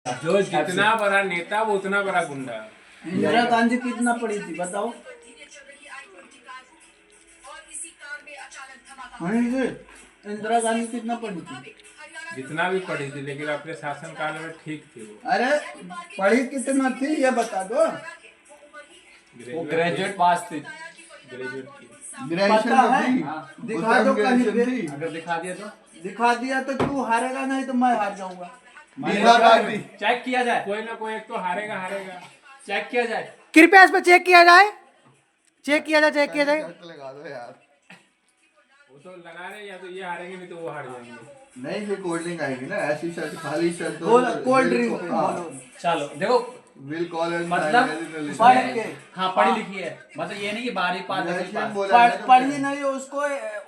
जो जितना बड़ा नेता वो उतना बड़ा गुंडा। इंदिरा गांधी कितना पढ़ी थी बताओ? इंदिरा गांधी कितना पढ़ी थी? जितना भी पढ़ी थी, लेकिन अपने शासन काल में ठीक थी वो। अरे पढ़ी कितना थी ये बता दो। वो ग्रेजुएट पास थी। ग्रेजुएट की। पता है? दिखा दो कहीं पे। अगर दिखा दिया तो दिखा दिया तो तू हारेगा, नहीं तो मैं हार जाऊंगा। चेक किया जाए, कोई ना कोई एक तो हारेगा हारेगा। चेक किया जाए। कृपया इस पर चेक किया जाए, चेक किया जाए, चेक किया जाए। लगा दो यार। वो तो लगा रहे, या तो ये हारेंगे नहीं तो वो हार जाएंगे। नहीं फिर कोल्ड ड्रिंक आएगी ना, ऐसी शर्ट खाली शर्ट कोल्ड ड्रिंक चलो देखो, विल कॉल एंड मतलब पढ़ के। हाँ पढ़ी लिखी है, मतलब ये नहीं कि 12वीं पास 10वीं पास। पढ़ी नहीं है उसको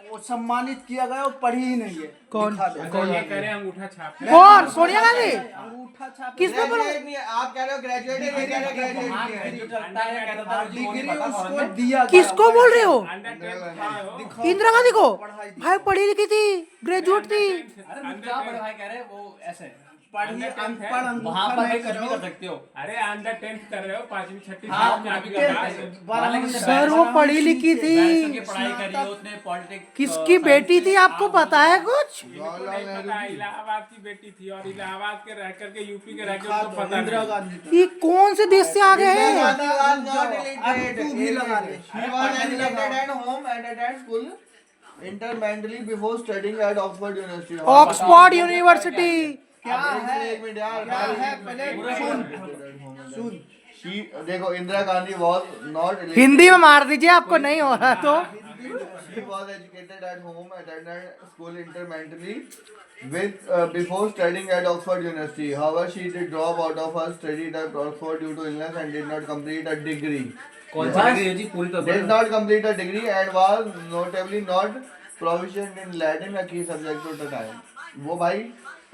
वो सम्मानित किया गया, वो पढ़ी ही नहीं है। कौन? दिखा दे। कौन ये करे अंगूठा छाप? कौन? सोनिया गांधी? अंगूठा छाप किसने बोला? आप कह रहे हो ग्रेजुएट है, ये कह रहे हो ग्रेजुएट उसको दिया गया। किसको बोल रहे हो? अंडर 10 था वो। इंदिरा गांधी को? भाई पढ़ी लिखी थी, ग्रेजुएट थी। अरे क्या बड़े भाई कह रहे हैं, वो ऐसे पढ़ी अनपढ़ वहाँ अंगूठा पर नहीं भी कुछ भी करो। कर सकते हो। अरे अंडर 10th कर रहे हो, 5वीं 6वीं हाँ, 7वीं अभी का कर बात। रहे हैं। लेकिन सर वो पढ़ी लिखी बैरिस्टर की थी। पढ़ाई करी है उसने, पॉलिटिक्स किसकी बेटी थी आपको पता है कुछ? उनको नहीं पता, इलाहाबाद की बेटी थी और इलाहाबाद के रह करके यूपी के रह के उनको पता इंदिरा नहीं। गांधी का। ये कौन से देश से आ गए हैं? अब तू भी लगा ले। Intermentally before studying at Oxford University. Oxford university. क्या है? एक मिनट यार, क्या है? पहले सुन। She, देखो Indira Gandhi was not elected. Hindi में मार दीजिए, आपको नहीं हो रहा तो। She was educated at home, attended school intermittently with before studying at Oxford University. However, she did drop out of her study at Oxford due to illness and did not complete a degree. कौन सा degree है जी? पूरी तो Did not complete a degree and was notably not proficient in Latin, a key subject of the time. वो भाई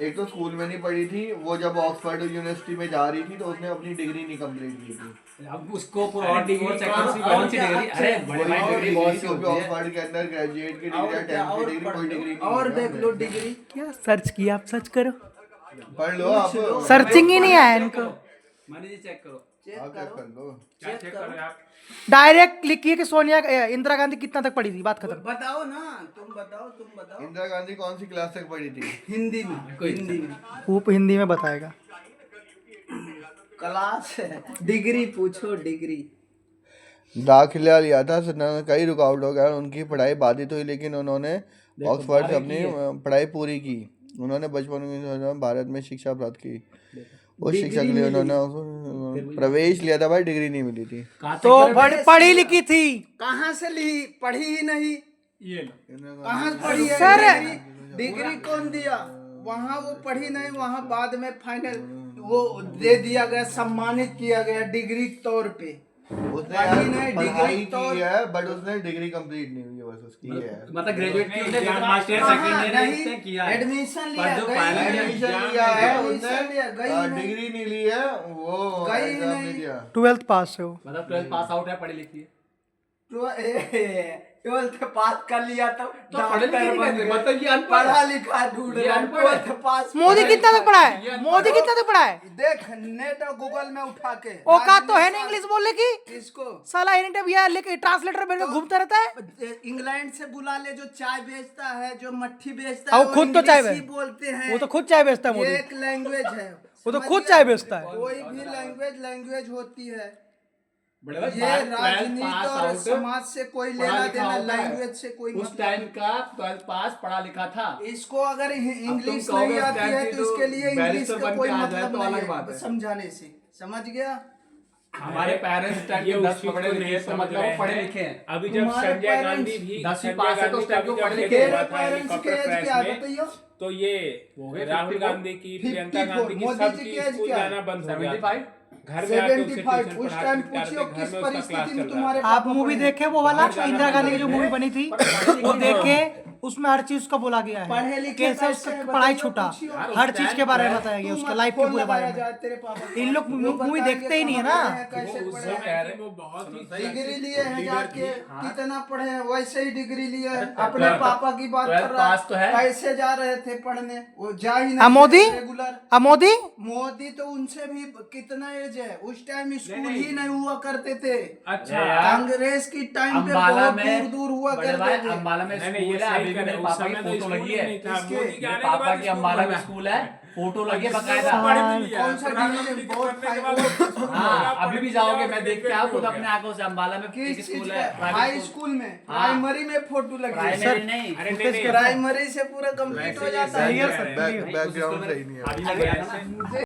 एक तो school में नहीं पढ़ी थी, वो जब ऑक्सफोर्ड यूनिवर्सिटी में जा रही थी तो उसने अपनी डिग्री नहीं कंप्लीट की थी। अब उसको अरे और डिग्री डिग्री कौन सी डिग्री? अरे बड़े भाई डिग्री बहुत सी होती है। ऑक्सफोर्ड के अंदर ग्रेजुएट की डिग्री है, 10th की डिग्री, कोई डिग्री नहीं और है। देख लो डिग्री। क्या सर्च किया? आप सर्च करो। पढ़ लो आप। सर्चिंग ही नहीं आया इनको। मनी जी चेक करो। आप चेक कर लो। क्या चेक कर रहे हैं आप? डायरेक्ट लिखिए कि सोनिया इंदिरा गांधी कितना तक पढ़ी थी, बात खत्म। बताओ ना, तुम बताओ। इंदिरा गांधी कौन सी क्लास तक पढ़ी थी? हिंदी में, हिंदी में। वो हिंदी में बताएगा। क्लास है, डिग्री पूछो, डिग्री। दाखिला लिया था, कई रुकावट हो गया, उनकी पढ़ाई बाधित हुई, लेकिन उन्होंने ऑक्सफोर्ड से अपनी पढ़ाई पूरी की। उन्होंने बचपन में भारत में शिक्षा प्राप्त की। उस शिक्षा के लिए उन्होंने प्रवेश लिया था, भाई डिग्री नहीं मिली थी। तो पढ़ी लिखी थी। कहाँ से ली? पढ़ी ही नहीं। ये लो। कहाँ से पढ़ी है? सर। डिग्री कौन दिया? वहाँ वो पढ़ी नहीं, वहाँ बाद में फाइनल वो दे दिया गया, सम्मानित किया गया डिग्री के तौर पे। उसने पढ़ी नहीं, पढ़ाई डिग्री तो की है, बट उसने डिग्री कंप्लीट नहीं हुई है, बस उसकी ये है। मतलब ग्रेजुएट की उसने नहीं, मास्टर कहाँ सेकंड ईयर उसने नहीं, किया है। एडमिशन लिया, पर जो गई फाइनल नहीं। एडमिशन लिया है एडमिशन लिया, गई उसने, नहीं। डिग्री नहीं ली है, वो गई एग्जाम नहीं। नहीं दिया। 12th पास हो। मतलब 12th पास आउट है, पढ़ी लिखी है। 12th पास कर लिया तो पढ़े लिखे नहीं कहते, मतलब ये अनपढ़ पढ़ा है। लिखा ढूंढ ये रहा, अनपढ़ है। 12th पास। मोदी कितना तक पढ़ा है? मोदी कितना तक पढ़ा है? देख नेट और गूगल में उठा के। औकात तो है नहीं इंग्लिश बोलने की। किसको? साला एनी टाइम ये लेके ट्रांसलेटर बन के घूमता रहता है। इंग्लैंड से बुला ले, जो चाय बेचता है, जो मट्ठी बेचता है, वो खुद तो चाय इंग्लिश ही बेच- बोलते हैं। वो तो खुद चाय बेचता है ये मोदी। एक लैंग्वेज है। वो तो समझ खुद गया? चाय बेचता है। कोई भी लैंग्वेज होती है। बड़े भाई ये 12th राजनीति पास और आउट समाज से कोई पढ़ा लेना लिखा देना, होता है। लैंग्वेज से कोई उस मतलब टाइम का 12th पास पढ़ा लिखा था। इसको अगर इंग्लिश कहोगे नहीं उस आती टाइम है की तो इसके लिए तो इंग्लिश बैरिस्टर का बन कोई के आ जाए मतलब तो अलग नहीं बात है है। समझाने से। समझ गया? हमारे पेरेंट्स टाइम ये के उस 10 चीज को पढ़े नहीं लिखे, तो समझ मतलब रहे वो पढ़े हैं। लिखे हैं। अभी जब तुम्हारे संजय parents गांधी भी 10वीं संजय पास है तो गांधी उस टाइम का भी को जब पढ़े डेथ लिखे। हुआ तेरे था पेरेंट्स के हेलीकॉप्टर एज क्रैश क्या है में, बताइए? तो ये हो गए राहुल 54, गांधी की, प्रियंका 54, गांधी की मोदी सब जी की जाना एज बंद हो गया था। 75 घर में आके उसे 75 ट्यूशन उस पढ़ा टाइम के पूछियो घर किस में उसका क्लास परिस्थिति में चल तुम्हारे आप पापा मूवी पढ़े। देखे वो वाला इंदिरा गांधी की जो मूवी बनी थी वो देखे, उसमें हर चीज का बोला गया पढ़े है लिखे कैसे कैसे उसका हैं, पढ़ाई बताइए, छूटा, पूछियो। हर चीज के बारे में बताया गया, उसके लाइफ के फोन पूरे बारे लगाया में। जाए तेरे पापा को। इन लोग वो मूवी बताएंगे देखते ही नहीं है कहाँ ना। पढ़े हैं, कैसे वो पढ़े उससे हैं। कह रहे वो बहुत ही डिग्री लिए हैं लीडर जाके थी। कितना पढ़े हैं, वैसे ही डिग्री लिए हैं। अरे अपने पापा की बात कर 12th रहा पास तो है। कैसे जा रहे थे पढ़ने, वो जा ही आ नहीं मोदी रेगुलर। आ मोदी मोदी तो उनसे भी कितना एज है, उस टाइम स्कूल ही नहीं हुआ करते थे। अच्छा यार, कांग्रेस की टाइम पे अम्बाला बहुत में दूर दूर हुआ बड़े करते भाई, थे। अम्बाला में नहीं, नहीं, ये स्कूल है, सही अभी भी कह मेरे रहे, पापा उस की समय तो फोटो स्कूल लगी ही है। नहीं था। इसके- मोदी के मेरे आने के पापा बाद की स्कूल अम्बाला में बना है। स्कूल है, फोटो लगी है जिसमें बकायदा। वो पढ़ भी लिया, कौन सा प्रधानमंत्री डिग्री के बहुत बनने के फायदा बाद वो स्कूल हाँ बना, अभी भी पढ़ जाओगे, लिया, मैं और देख के graduate आओ खुद हो अपने गया। आंखों से। अम्बाला में किस एक चीज स्कूल का है, प्राइवेट हाई स्कूल। स्कूल में हाँ। प्राइमरी में फोटो लगी है। प्राइमरी नहीं, अरे नहीं, नहीं, प्राइमरी से पूरा कंप्लीट हो वैसे ये जाता है। सही है। बैकग्राउंड सही नहीं है। अभी मैं गया था ना।